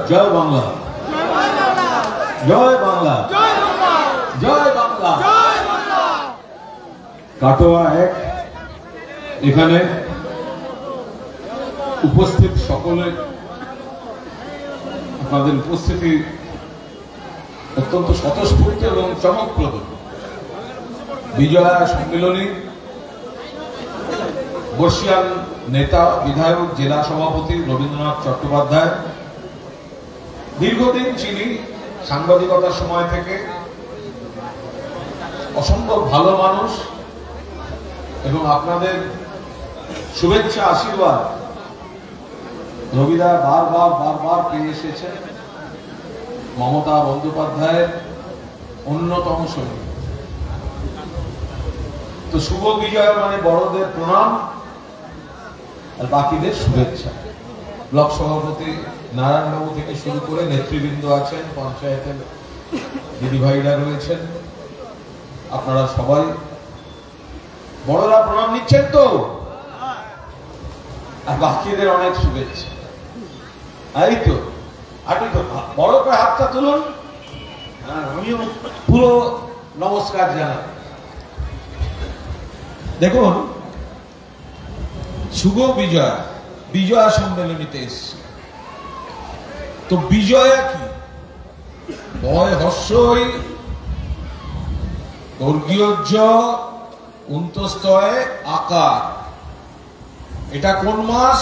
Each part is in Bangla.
জয় বাংলা, জয় বাংলা, জয় বাংলা। কাটোয়া এক এখানে উপস্থিত সকলে, আপনাদের উপস্থিতি অত্যন্ত স্বতঃস্ফূর্ত এবং চমকপ্রদ। বিজয়া সম্মেলনী বর্ষিয়ান নেতা, বিধায়ক, জেলা সভাপতি রবীন্দ্রনাথ চট্টোপাধ্যায় দীর্ঘদিন চিনি, সাংবাদিকতার সময় থেকে অসম্ভব ভালো মানুষ এবং আপনাদের শুভেচ্ছা আশীর্বাদ রবিদা বারবার পেয়ে এসেছেন। মমতা বন্দ্যোপাধ্যায়ের অন্যতম সঙ্গী। তো শুভ বিজয় মানে বড়দের প্রণাম আর বাকিদের শুভেচ্ছা। ব্লক সভাপতি নারায়ণবাবু থেকে শুরু করে নেতৃবৃন্দ আছেন, পঞ্চায়েতের দিদিভাইরা রয়েছেন, আপনারা সবাই বড়রা প্রণাম নিচ্ছেন তো, আর বাকিদের অনেক শুভেচ্ছা। এই তো আপনি তো বড় করে হাতটা তুলুন, আমিও পুরো নমস্কার জানাই। দেখুন, শুভ বিজয়া, বিজয়া সম্মেলনীতে এসছে। তো বিজয়া কি? বয় হর্ষই বর্গীয়জ উন্তস্তয়ে আকার। এটা কোন মাস?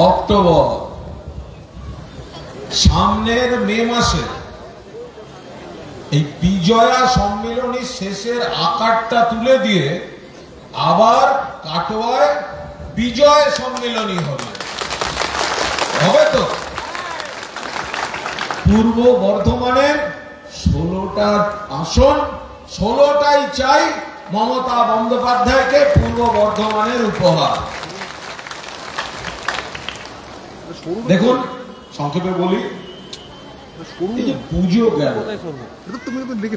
অক্টোবর। সামনের মে মাসে এই বিজয়া সম্মেলনীর শেষের আকারটা তুলে দিয়ে আবার কাটোয়ায় বিজয় সম্মেলনী হবে তো। পূর্ব বর্ধমানের 16টা আসন, 16টাই চাই মমতা বন্দ্যোপাধ্যায়কে পূর্ব বর্ধমানের উপহার। দেখুন, সংক্ষেপে বলি, পুজো গেল,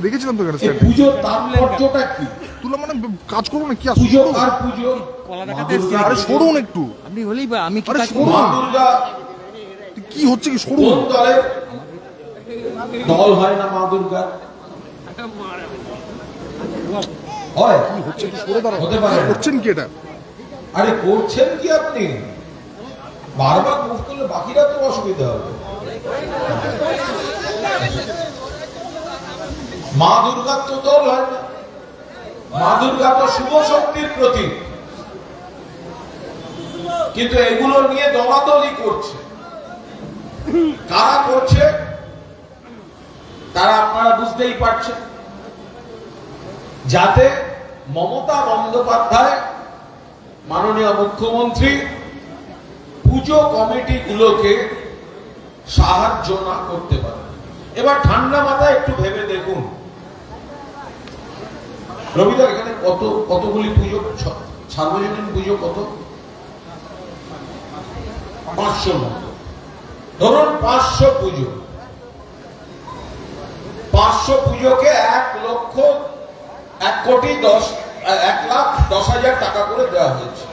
দেখেছিলাম তো পুজোর তাৎপর্যটা কি? তুলা মানে কাজ করবো না কি? পুজো আর পুজো, আরে সরুন একটু, আপনি হলেই আমি কি মা দুর্গা কি হচ্ছে কি সরুন। দল হয় না মা দুর্গা? হয়, কি হচ্ছে কি সরে দাঁড়ান, হতে পারে। করছেন কি এটা? আরে করছেন কি আপনি? বারবার মুখ করলে বাকিরা তো অসুবিধা হবে। মা দুর্গা তো দল হয় না, মা দুর্গা তো শুভ শক্তির প্রতীক। কিন্তু এগুলো নিয়ে দলাদলি করছে। কারা করছে তারা আপনারা বুঝতেই পারছেন। যাতে মমতা বন্দ্যোপাধ্যায় মাননীয় মুখ্যমন্ত্রী পুজো কমিটিগুলোকে সাহায্য না করতে পারে। এবার ঠান্ডা মাথায় একটু ভেবে দেখুন, রবিদা এখানে কতগুলি পুজো, সার্বজনীন পুজো কত? 500 মতো। ধরুন 500 পুজো, 500 পুজোকে 1,10,00,000 টাকা করে দেওয়া হয়েছে।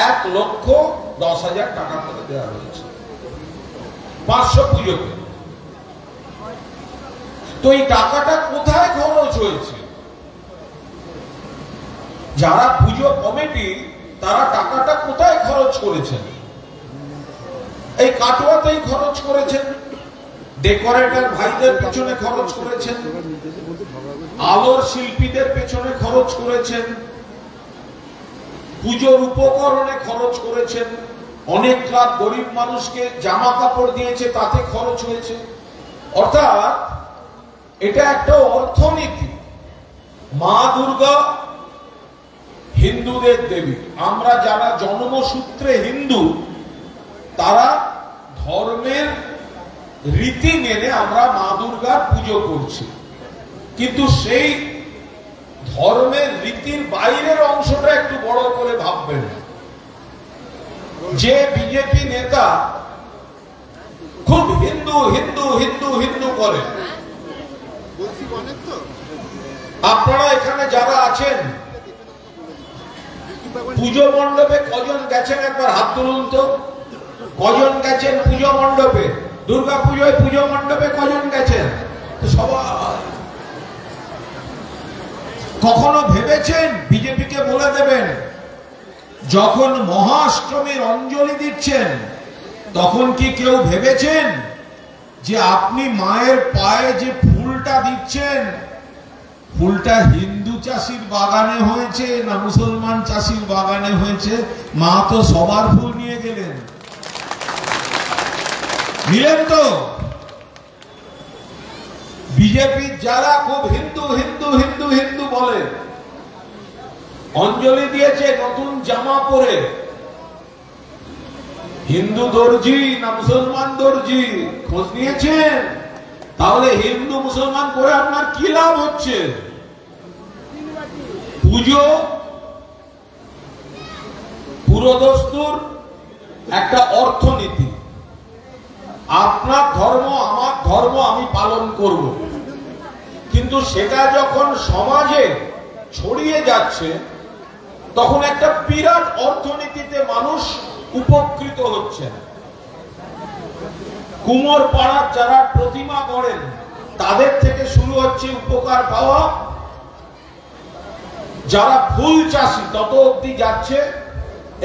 1,10,00,000 টাকা করে দেওয়া হয়েছে 500 পুজোকে। তো এই টাকাটা কোথায় খরচ হয়েছে? যারা পুজো কমিটি তারা টাকাটা কোথায় খরচ করেছেন? এই কাটোয়াতেই খরচ করেছেন, ডেকোরেটর ভাইদের পেছনে খরচ করেছেন, আলোর শিল্পীদের পেছনে খরচ করেছেন, পুজোর উপকরণে খরচ করেছেন, অনেক লাখ গরিব মানুষকে জামা কাপড় দিয়েছে, তাতে খরচ হয়েছে। অর্থাৎ এটা একটা অর্থনীতি। মা দুর্গা হিন্দুদের দেবী। আমরা যারা জন্মসূত্রে হিন্দু, তারা ধর্মের রীতি মেনে আমরা মা দুর্গার পুজো করছি। কিন্তু সেই ধর্মের রীতির বাইরের অংশটা একটু বড় করে ভাববেন। যে বিজেপি নেতা খুব হিন্দু হিন্দু হিন্দু হিন্দু করে, আপনারা এখানে যারা আছেন পুজো মণ্ডপে কজন গেছেন একবার হাত তুলুন তো। কজন গেছেন পুজো মণ্ডপে? দুর্গাপুজোয় পুজো মণ্ডপে কজন গেছেন? সবাই। কখনো ভেবেছেন বিজেপিকে বলে দেবেন যখন মহাষ্টমীর অঞ্জলি দিচ্ছেন তখন কি কেউ ভেবেছেন যে আপনি মায়ের পায়ে যে ফুলটা দিচ্ছেন ফুলটা হিন্দু চাষির বাগানে হয়েছে না মুসলমান চাষির বাগানে হয়েছে? মা তো সবার ফুল নিয়ে গেলেন, নিলেন তো। বিজেপির যারা খুব হিন্দু হিন্দু হিন্দু হিন্দু বলে অঞ্জলি দিয়েছে নতুন জামা পরে, হিন্দু দর্জি না মুসলমান দর্জি খোঁজ নিয়েছেন? তাহলে হিন্দু মুসলমান করে আপনার কি লাভ হচ্ছে? পুজো পুরোদস্তুর একটা অর্থনীতি। আপনার ধর্ম আমার ধর্ম আমি পালন করব, কিন্তু সেটা যখন সমাজে ছড়িয়ে যাচ্ছে তখন একটা বিরাট অর্থনীতিতে মানুষ উপকৃত হচ্ছে। কুমোর পাড়ার যারা প্রতিমা করেন তাদের থেকে শুরু হচ্ছে উপকার পাওয়া, যারা ফুল চাষি তত অব্দি যাচ্ছে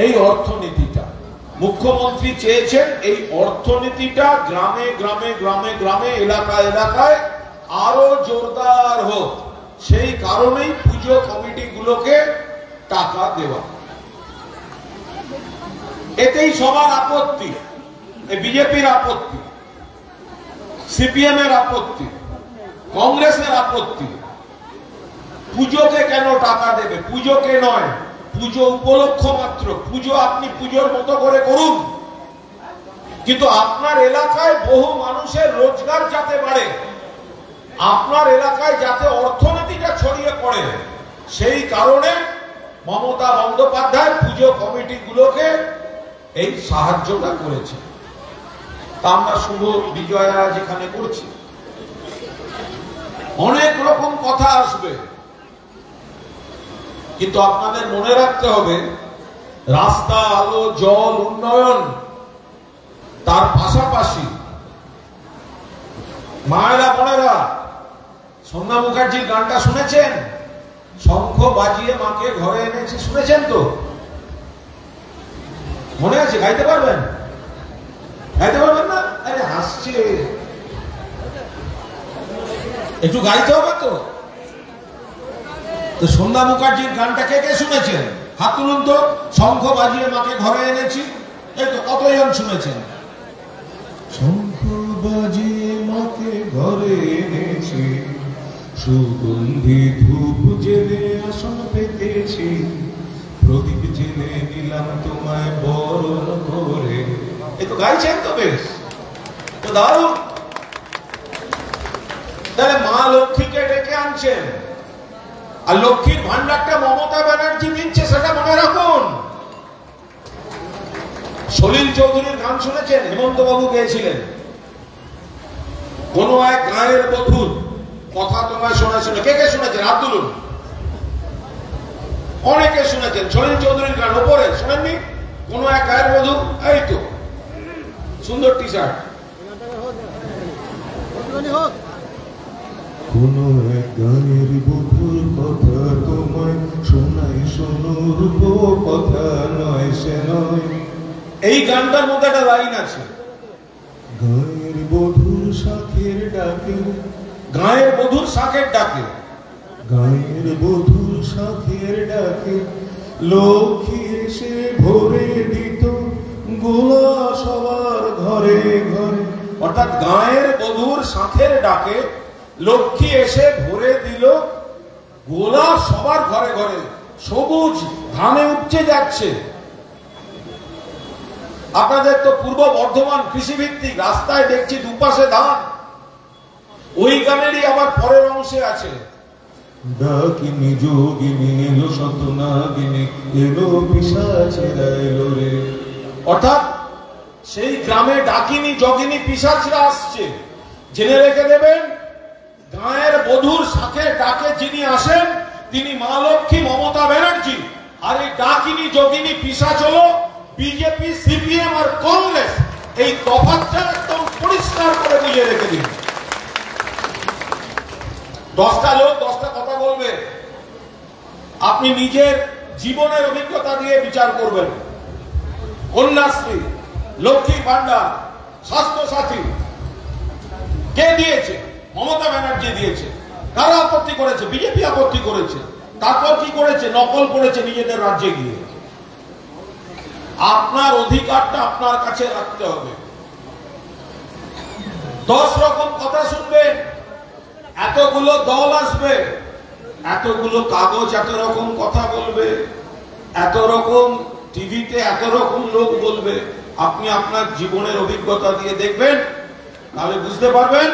এই অর্থনীতিটা। মুখ্যমন্ত্রী চেয়েছেন এই অর্থনীতিটা গ্রামে গ্রামে গ্রামে গ্রামে এলাকায় এলাকায় আরো জোরদার হোক, সেই কারণেই পুজো কমিটিগুলোকে টাকা দেওয়া। এতেই সবার আপত্তি, বিজেপির আপত্তি, সিপিএম এর আপত্তি, কংগ্রেসের আপত্তি। পুজোকে কেন টাকা দেবে? পুজোকে নয়, পুজো উপলক্ষ মাত্র। পুজো আপনি পুজোর মতো করে করুন, কিন্তু আপনার এলাকায় বহু মানুষের রোজগার যাতে বাড়ে, আপনার এলাকায় যাতে অর্থনীতিটা ছড়িয়ে পড়ে, সেই কারণে মমতা বন্দ্যোপাধ্যায় পুজো কমিটিগুলোকে এই সাহায্যটা করেছে। তা আমরা শুভ বিজয়া যেখানে করছি, অনেক রকম কথা আসবে, কিন্তু আপনাদের মনে রাখতে হবে রাস্তা, আলো, জল, উন্নয়ন, তার পাশাপাশি মায়েরা বোনেরা, সন্ধ্যা মুখার্জির গানটা শুনেছেন? শঙ্খ বাজিয়ে মাকে ঘরে এনেছি, শুনেছেন তো? মনে আছে? গাইতে পারবেন? গাইতে পারবেন না? আরে হাসছে, একটু গাইতে হবে তো। তো সন্ধ্যা মুখার্জির গানটা কে কে শুনেছেন? হাত তুলুন তো। শঙ্খ বাজিয়ে মাকে ঘরে এনেছি, এই তো কতজন শুনেছেন? শঙ্খ বাজিয়ে মাকে ঘরে এনেছি, সুগন্ধি ধূপ জেলে আসন পেতেছি, প্রদীপ জেলে নিলাম তোমায় বরণ করে। এই তো গাইছেন তো, বেশ তো দারুণ। তাহলে মা লক্ষ্মীকে ডেকে আনছেন, আর লক্ষ্মীর ভান্ডারটা মমতা ব্যানার্জি দিচ্ছে, সেটা মনে রাখুন। সলিল চৌধুরীর গান শুনেছেন? হেমন্ত বাবু গেয়েছিলেন। কোন এক গায়ের বধূর কথা তোমায় শোনাছিল। কে কে শুনেছেন? হাত তুলুন। অনেকে শুনেছেন সলিল চৌধুরীর গান। ওপরে শোনেননি? কোন এক গায়ের বধূ, এই তো সুন্দর টি শার্ট। কোন এক গানের বধুর কথা তোমায় শোনাই, শোনো রূপ কথা নয় সে নয়। এই গানটার মধ্যে একটা লাইন আছে, গায়ের বধুর শাখের ডাকে, গায়ের বধুর শাখের ডাকে, গায়ের বধুর শাখের ডাকে, লক্ষ্মী এসে ভরে দিত গোলা সবার ঘরে ঘরে। অর্থাৎ গায়ের বধুর শাখের ডাকে লক্ষ্মী এসে ভরে দিল গোলা সবার ঘরে ঘরে। সবুজ ধানে উপচে যাচ্ছে। আপনাদের তো পূর্ব বর্ধমান কৃষিভিত্তিক, রাস্তায় দেখছি দুপাশে ধান। ওই গানেরই আবার পরের অংশে আছে, ডাকিনি যোগিনী এলো শতনাগিনী, এলো পিশাচেরা এলো রে। অর্থাৎ সেই গ্রামে ডাকিনী যোগিনী পিশাচরা আসছে। জেনে রেখে দেবেন, গায়ের বধুর শাখের ডাকে যিনি আসেন তিনি মা লক্ষ্মী মমতা ব্যানার্জি। আর এই ডাকিনী যোগিনী পিশাচ হলো বিজেপি, সিপিএম আর কংগ্রেস। এই তফাৎটা একদম পরিষ্কার। পরিষ্কার করে বুঝিয়ে রেখে দিন। 10টা লোক 10টা কথা বলবে, আপনি নিজের জীবনের অভিজ্ঞতা দিয়ে বিচার করবেন। কন্যাশ্রী, লক্ষ্মী ভান্ডার, স্বাস্থ্য সাথী কে দিয়েছে? মমতা ব্যানার্জি দিয়েছে। কারা আপত্তি করেছে? বিজেপি আপত্তি করেছে। তারপর কি করেছে? নকল করেছে নিজেদের রাজ্যে গিয়ে। আপনার অধিকারটা আপনার কাছে রাখতে হবে। 10 রকম কথা শুনবেন, এতগুলো দল আসবে, এতগুলো কাগজ এত রকম কথা বলবে, এত রকম টিভিতে এত রকম লোক বলবে। আপনি আপনার জীবনের অভিজ্ঞতা দিয়ে দেখবেন, তাহলে বুঝতে পারবেন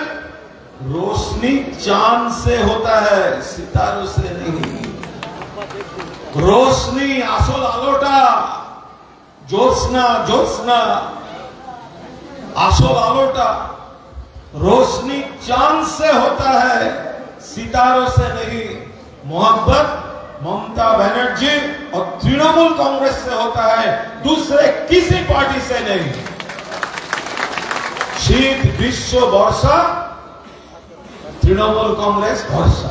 रोशनी चांद से होता है, सितारों से नहीं। रोशनी আসল আলোটা, জ্যোৎস্না জ্যোৎস্না আসল আলোটা रोशनी चांद से होता है, सितारों से नहीं। मोहब्बत ममता बनर्जी और तृणमूल कांग्रेस से होता है, दूसरे किसी पार्टी से नहीं। शीत ग्रीष्म वर्षा তৃণমূল কংগ্রেস ভরসা,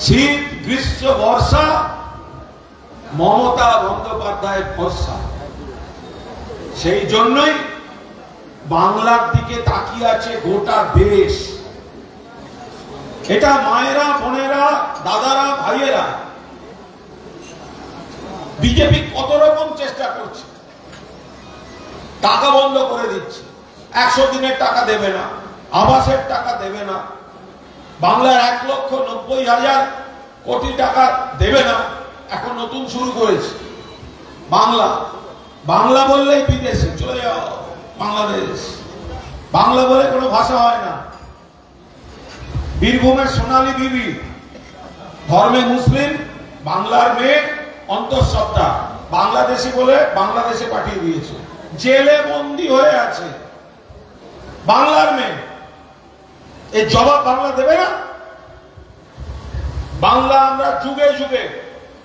শীত গ্রীষ্ম বর্ষা মমতা বন্দ্যোপাধ্যায় ভরসা। সেই জন্যই বাংলার দিকে তাকিয়ে আছে গোটা দেশ। এটা মায়েরা, বোনেরা, দাদারা, ভাইয়েরা, বিজেপি কত রকম চেষ্টা করছে, টাকা বন্ধ করে দিচ্ছে, 100 দিনের টাকা দেবে না, আবাসের টাকা দেবে না, বাংলার 1,90,000 কোটি টাকা দেবে না। এখন নতুন শুরু করেছে বাংলা। বাংলা বললেই বিদেশে চলে যাও, বাংলাদেশ। বাংলা বলে কোনো ভাষা হয় না। বীরভূমের সোনালী বিবি, ধর্মে মুসলিম, বাংলার মেয়ে, অন্তঃসত্ত্বা, বাংলাদেশি বলে বাংলাদেশে পাঠিয়ে দিয়েছে, জেলে বন্দী হয়ে আছে বাংলার মেয়ে। এই জবাব বাংলা দেবে না? বাংলা আমরা যুগে যুগে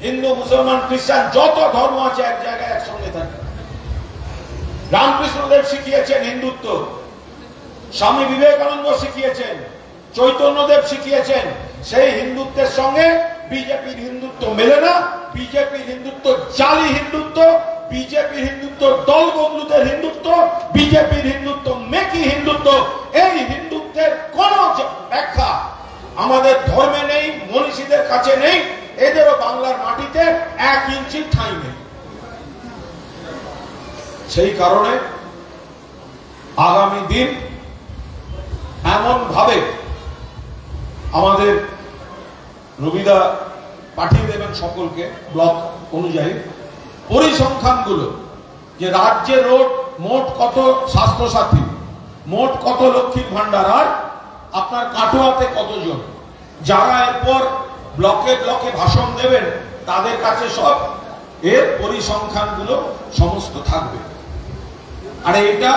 হিন্দু, মুসলমান, খ্রিস্টান যত ধর্ম আছে এক জায়গায় একসঙ্গে থাকে। রামকৃষ্ণদেব শিখিয়েছেন হিন্দুত্ব, স্বামী বিবেকানন্দ শিখিয়েছেন, চৈতন্যদেব শিখিয়েছেন। সেই হিন্দুত্বের সঙ্গে বিজেপির হিন্দুত্ব মেলে না। বিজেপির হিন্দুত্ব জালি হিন্দুত্ব, বিজেপির হিন্দুত্ব দলবন্ধুদের হিন্দুত্ব, বিজেপির হিন্দুত্ব মেকি হিন্দুত্ব। এই হিন্দুত্বের কোন ব্যাখ্যা আমাদের ধর্মে নেই, মনীষীদের কাছে নেই। এদেরও বাংলার মাটিতে 1 ইঞ্চি ঠাঁই নেই। সেই কারণে আগামী দিন এমন ভাবে আমাদের রবিদা পাঠিয়ে দেবেন সকলকে ব্লক অনুযায়ী পরিসংখ্যানগুলো, যে রাজ্যে মোট কত স্বাস্থ্যসাথী, মোট কত লক্ষ্মীর ভান্ডার, আর আপনার কাটোয়াতে কতজন, যারা এরপর ব্লকে ব্লকে ভাষণ দেবেন তাদের কাছে সব এর পরিসংখ্যানগুলো সমস্ত থাকবে। আর এটা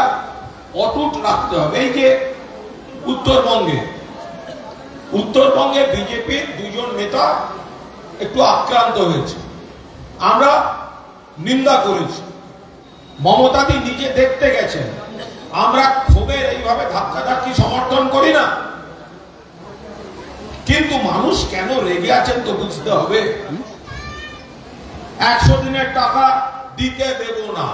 অটুট রাখতে হবে। এই যে উত্তরবঙ্গে বিজেপির 2 জন নেতা একটু আক্রান্ত হয়েছে, আমরা নিন্দা করেছি। মমতাদি নিজে দেখতে গেছেন। আমরা ক্ষোভের এইভাবে ধাক্কাধাক্কি সমর্থন করি না, কিন্তু মানুষ কেন রেগে আছেন তো বুঝতে হবে। 100 দিনের টাকা দিতে দেব না,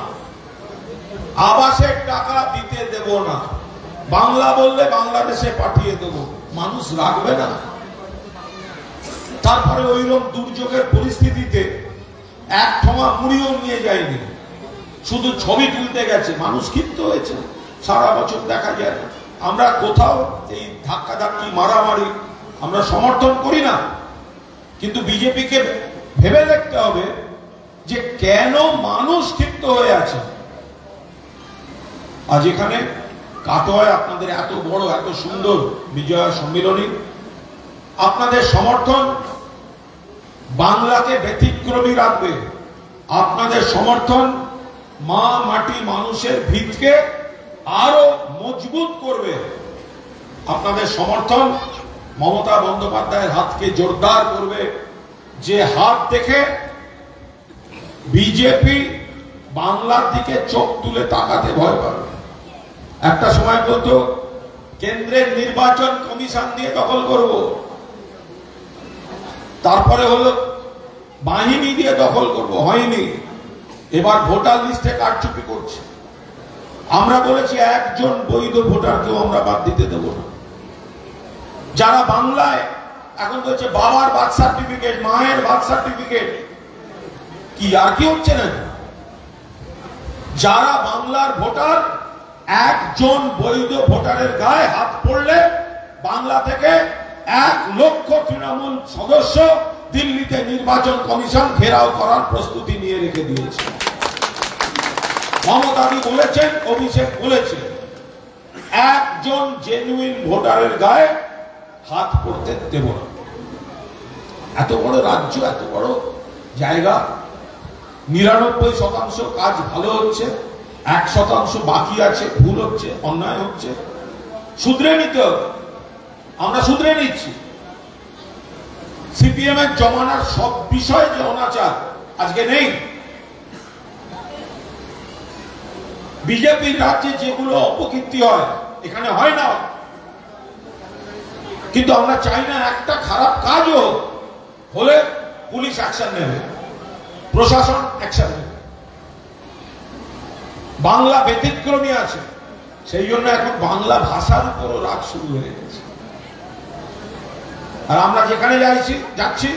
আবাসের টাকা দিতে দেব না, বাংলা বললে বাংলাদেশে পাঠিয়ে দেব, মানুষ রাখবে না। তারপরে ওইরকম দুর্যোগের পরিস্থিতিতে 1 ঠোঙা মুড়িও নিয়ে যায়নি, শুধু ছবি তুলতে গেছে। মানুষ ক্ষিপ্ত হয়েছে, সারা বছর দেখা যায় না। আমরা কোথাও এই ধাক্কাধাক্কি, মারামারি আমরা সমর্থন করি না, কিন্তু বিজেপিকে ভেবে দেখতে হবে যে কেন মানুষ ক্ষিপ্ত হয়ে আছে। আজ এখানে কাটোয়ায় আপনাদের এত বড়, এত সুন্দর বিজয়া সম্মেলনী, আপনাদের সমর্থন বাংলাকে ব্যতিক্রমী রাখবে। আপনাদের সমর্থন মা মাটি মানুষের ভিতকে আরো মজবুত করবে। আপনাদের সমর্থন মমতা বন্দ্যোপাধ্যায়ের হাতকে জোরদার করবে, যে হাত দেখে বিজেপি বাংলার দিকে চোখ তুলে তাকাতে ভয় পাবে। একটা সময় বলতো কেন্দ্রের নির্বাচন কমিশন দিয়ে দখল করব, তারপরে হলো বাহিনী দিয়ে দখল করব, হয়নি। এবার ভোটার লিস্টে কারচুপি করছে। আমরা বলেছি একজন বৈধ ভোটারকেও আমরা বাদ দিতে দেব না। যারা বাংলায় এখন বলছে বাবার বার্থ সার্টিফিকেট, মায়ের বার্থ সার্টিফিকেট, কি আর কি হচ্ছে না? যারা বাংলার ভোটার, একজন বৈধ ভোটারের গায়ে হাত পড়লে বাংলা থেকে 1 লক্ষ তৃণমূল সদস্য দিল্লিতে নির্বাচন কমিশন ঘেরাও করার প্রস্তুতি নিয়ে রেখে দিয়েছে। মমতাদি বলেছেন, অভিষেক বলেছেন, একজন জেনুইন ভোটারের গায়ে হাত পড়তে দেব না। এত বড় রাজ্য, এত বড় জায়গা, 99% কাজ ভালো হচ্ছে, 1% বাকি আছে, ভুল হচ্ছে, অন্যায় হচ্ছে, শুধরে নিতে হবে। আমরা শুধরে নিচ্ছি। সিপিএম এর জমানার সব বিষয় যে অনাচার আজকে নেই। বিজেপির রাজ্যে যেগুলো অপকীর্তি হয় এখানে হয় না, কিন্তু আমরা চাই না একটা খারাপ কাজও হলে পুলিশ অ্যাকশন নেবে, প্রশাসন অ্যাকশন নেবে। বাংলা ব্যতিক্রমী আছে, সেই জন্য এখন বাংলা ভাষার উপরও রাগ শুরু হয়ে গেছে। আর আমরা যেখানে যাচ্ছি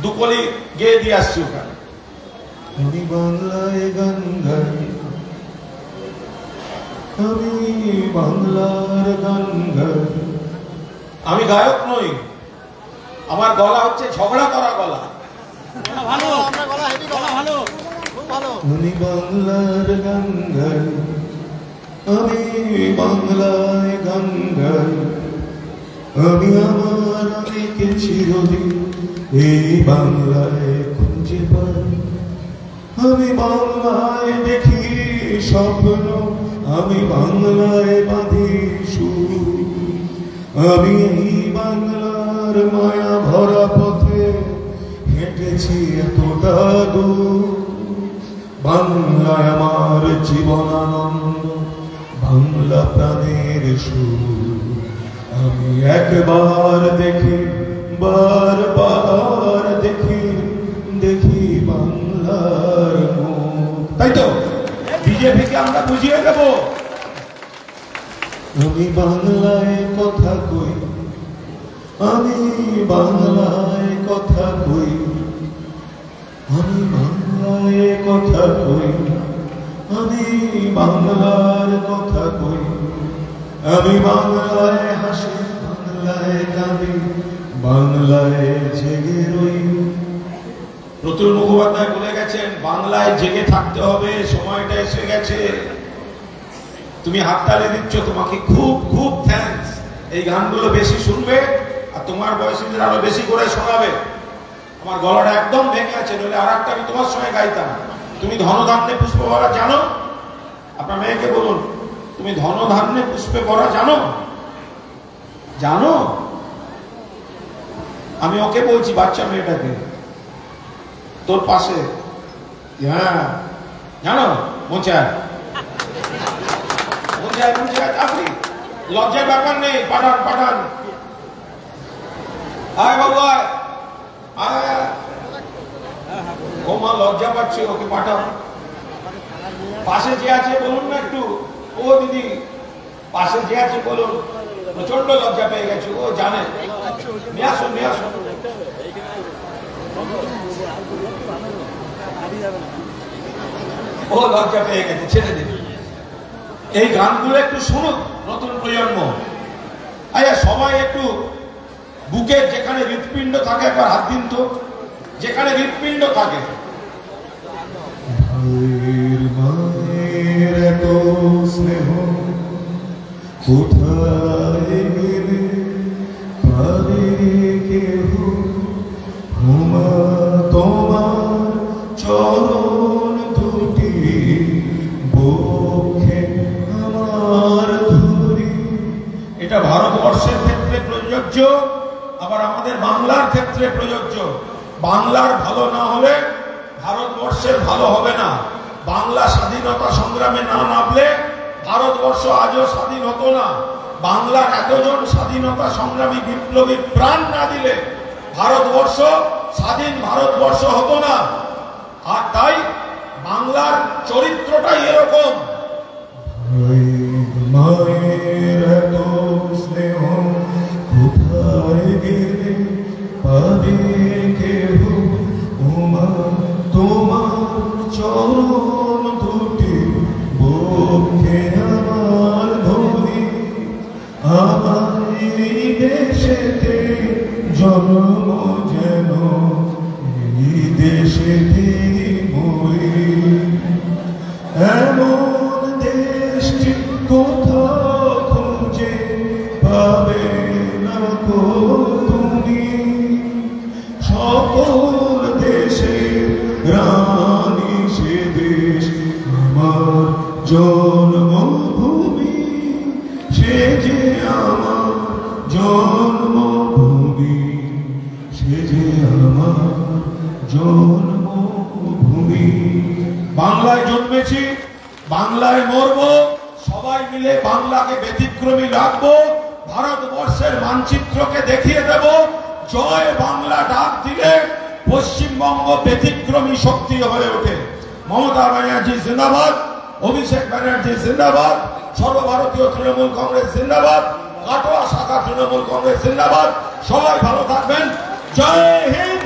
দুকলি গিয়ে দিয়ে আসছি ওখানে। আমি বাংলায় গান গাই, আমি বাংলার গান গাই। আমি গায়ক নই, আমার গলা হচ্ছে ঝগড়া করা গলা। আমি বাংলার গান গাই, আমি বাংলায় গান গাই। আমি আমার অনেকে চিরদিন এই বাংলায় খুঁজে পাই। আমি বাংলায় দেখি স্বপ্ন, আমি বাংলায় বাঁধি সুর। আমি এই বাংলার মায়া ভরা পথে হেঁটেছি এতটা দূর। বাংলায় আমার জীবনানন্দ, বাংলা প্রাণের সুর। আমি একবার দেখি, বারবার দেখি, দেখি বাংলার মুখ। তাই তো বিজেপিকে আমরা বুঝিয়ে দেব। আমি বাংলায় কথা কই, আমি বাংলায় কথা কই, আমি বাংলায় কথা কই, আমি বাংলার কথা কই। আমি বাংলায় হাসি, বাংলায় কাঁদি, বাংলায় জেগে রই। প্রতুল মুখোপাধ্যায় বলে গেছেন বাংলায় জেগে থাকতে হবে, সময়টা এসে গেছে। তুমি হাততালি দিচ্ছ, তোমাকে খুব খুব থ্যাঙ্কস। এই গানগুলো বেশি শুনবে আর তোমার বয়সীদের আরো বেশি করে শোনাবে। আমার গলাটা একদম ভেঙে আছে, নইলে আর একটা আমি তোমার সঙ্গে গাইতাম। তুমি ধনধান্যে পুষ্পে ভরা জানো? আপনার মেয়েকে বলুন, তুমি ধনধান্যে পুষ্পে ভরা জানো? জানো? আমি ওকে বলছি, বাচ্চা মেয়েটাকে, তোর পাশে, হ্যাঁ জানো মোচায় মোচায় মোচায় চাকরি, লজ্জার ব্যাপার নেই। পাঠান পাঠান, আয় বাবু আয় আয়। ও মা লজ্জা পাচ্ছে, ওকে পাঠাও। পাশে যে আছে বলুন না একটু, ও দিদি পাশে যে আছে বলুন, প্রচন্ড লজ্জা পেয়ে গেছে, ও জানে। নিয়ে আসুন নিয়ে আসুন। ও লজ্জা পেয়ে গেছে, ছেড়ে দিন। এই গানগুলো একটু শুনুক নতুন প্রজন্ম। আচ্ছা সবাই একটু বুকের যেখানে হৃৎপিণ্ড থাকে একবার হাত দিন তো, যেখানে হৃৎপিণ্ড থাকে। ভাইয়ের মায়ের এত স্নেহ কোথায় গেলে পারে কেহ? হুমা তোমার চরণ দুটি বক্ষে আমার ধরি। এটা ভারতবর্ষের ক্ষেত্রে প্রযোজ্য, আবার আমাদের বাংলার ক্ষেত্রে প্রযোজ্য। বাংলার ভালো না হলে ভারতবর্ষের ভালো হবে না। বাংলা স্বাধীনতা সংগ্রামে না নামলে ভারতবর্ষ আজও স্বাধীন হতো না। বাংলার এতজন স্বাধীনতা সংগ্রামী বিপ্লবী প্রাণ না দিলে ভারতবর্ষ স্বাধীন ভারতবর্ষ হতো না। আর তাই বাংলার চরিত্রটাই এরকম। মায়ের এত স্নেহ কোথায় গেলে পাবে কেহ, ওমা তোমার চরণ দুটি বক্ষে আমার ধরি, আমার এই দেশেতে জন্ম যেন এই দেশেতে মরি। এমন দেশটি কোথাও খুঁজে পাবে না গো তুমি, সকল দেশের রানী সে দেশ আমার জন্মভূমি, সে যে আমার জন্মভূমি, সে যে আমার জন্মভূমি। বাংলায় জন্মেছি, বাংলায় মরবো, সবাই মিলে বাংলাকে ব্যতিক্রমী রাখবো, ভারতবর্ষের মানচিত্রকে দেখিয়ে দেব। জয় বাংলা ডাক দিলে পশ্চিমবঙ্গ ব্যতিক্রমী শক্তি হয়ে ওঠে। মমতা ব্যানার্জি জিন্দাবাদ, অভিষেক ব্যানার্জি জিন্দাবাদ, সর্বভারতীয় তৃণমূল কংগ্রেস জিন্দাবাদ, কাটোয়া শাখা তৃণমূল কংগ্রেস জিন্দাবাদ। সবাই ভালো থাকবেন। জয় হিন্দ।